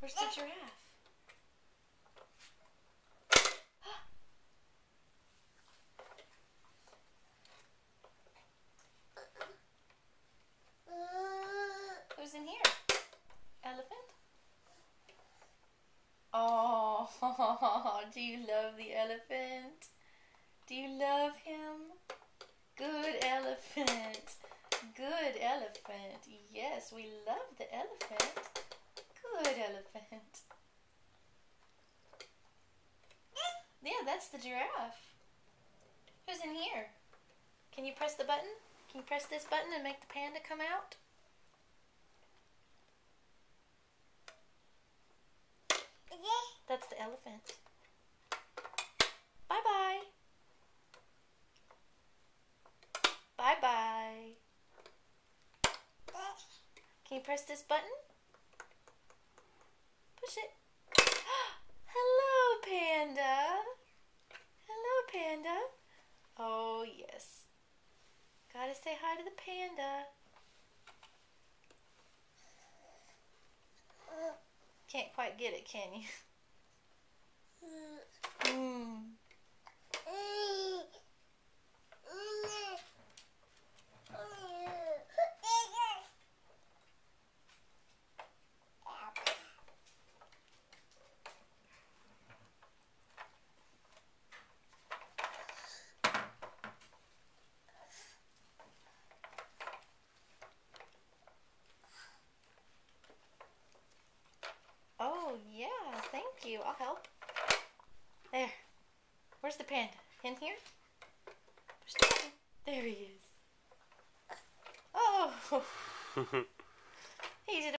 Where's the giraffe? Who's in here? Elephant? Oh, do you love the elephant? Do you love him? Good elephant. Good elephant. Yes, we love the elephant. Good elephant. Yeah, that's the giraffe. Who's in here? Can you press the button? Can you press this button and make the panda come out? That's the elephant. Bye-bye. Bye-bye. Can you press this button? Push it. Hello, Panda. Hello, Panda. Oh, yes. Gotta say hi to the panda. Can't quite get it, can you? Oh, yeah, thank you. I'll help. There. Where's the panda? In here? There he is. Oh! He did